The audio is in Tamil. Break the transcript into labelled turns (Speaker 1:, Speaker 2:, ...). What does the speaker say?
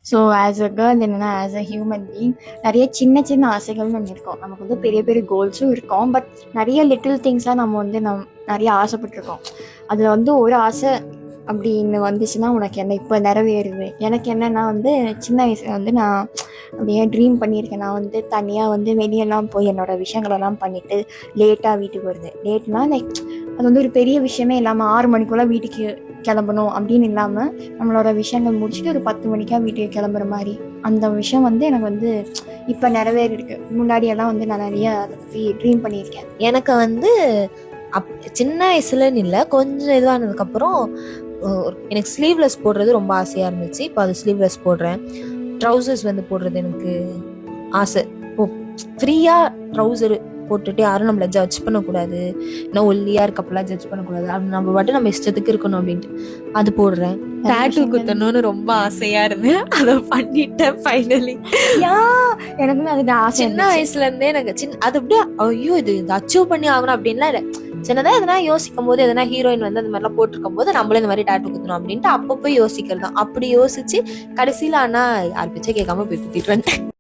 Speaker 1: ஸோ ஆஸ் அ கேர்ள் என்னென்னா, ஆஸ் அ ஹியூமன் பீயிங் நிறைய சின்ன சின்ன ஆசைகள்னு ஒன்று இருக்கும். நமக்கு வந்து பெரிய பெரிய கோல்ஸும் இருக்கும். பட் நிறைய லிட்டில் திங்ஸாக நம்ம வந்து நிறைய ஆசைப்பட்டிருக்கோம். அதில் வந்து ஒரு ஆசை அப்படின்னு வந்துச்சுன்னா, உனக்கு என்ன இப்போ நிறைவேறுது. எனக்கு என்னென்னா வந்து சின்ன வயசில் வந்து நான் அப்படியே ட்ரீம் பண்ணியிருக்கேன். நான் வந்து தனியாக வந்து வெளியெல்லாம் போய் என்னோடய விஷயங்களெல்லாம் பண்ணிவிட்டு லேட்டாக வீட்டுக்கு வருது. லேட்னா லைக் அது வந்து ஒரு பெரிய விஷயமே இல்லாமல் 6 மணிக்குள்ளே வீட்டுக்கு கிளம்பணும் அப்படின்னு இல்லாமல் நம்மளோட விஷயங்கள் முடிச்சுட்டு ஒரு 10 மணிக்காக வீட்டுக்கு கிளம்புற மாதிரி அந்த விஷயம் வந்து எனக்கு வந்து இப்போ நிறைவேறிருக்கு. முன்னாடியெல்லாம் வந்து நான் நிறைய அதை பற்றி ட்ரீம் பண்ணியிருக்கேன்.
Speaker 2: எனக்கு வந்து சின்ன வயசுலன்னு இல்லை, கொஞ்சம் இதுவானதுக்கப்புறம் எனக்கு ஸ்லீவ்லெஸ் போடுறது ரொம்ப ஆசையாக இருந்துச்சு. இப்போ அது ஸ்லீவ்லெஸ் போடுறேன். ட்ரௌசர்ஸ் வந்து போடுறது எனக்கு ஆசை. இப்போ ஃப்ரீயாக ட்ரௌசர் போட்டுட்டு யாரும் நம்மளை ஜட்ஜ் பண்ணக்கூடாது, இன்னும் ஒல்லியா இருக்கப்பெல்லாம் ஜட்ஜ் பண்ணக்கூடாது, நம்ம பாட்டு நம்ம இஷ்டத்துக்கு இருக்கணும் அப்படின்ட்டு அது போடுறேன். டாட்டூ குத்தணும்னு ரொம்ப ஆசையா இருந்தேன், அதை பண்ணிட்டேன் ஃபைனலி.
Speaker 1: எனக்குமே அது ஆசை.
Speaker 2: சின்ன வயசுல இருந்தே எனக்கு அது அப்படியே ஐயோ இது அச்சீவ் பண்ணி ஆகணும் அப்படின்லாம் இல்லை. சின்னதா எதனா யோசிக்கும் போது, எதனா ஹீரோயின் வந்து அந்த மாதிரிலாம் போட்டிருக்கும் போது நம்மளே இந்த மாதிரி டாட்டூ குத்தணும் அப்படின்ட்டு அப்பப்போ யோசிக்கிறது தான். அப்படி யோசிச்சு கடைசியில ஆனா யார் பிச்சை கேட்காம போய் குத்திட்டு வந்துட்டேன்.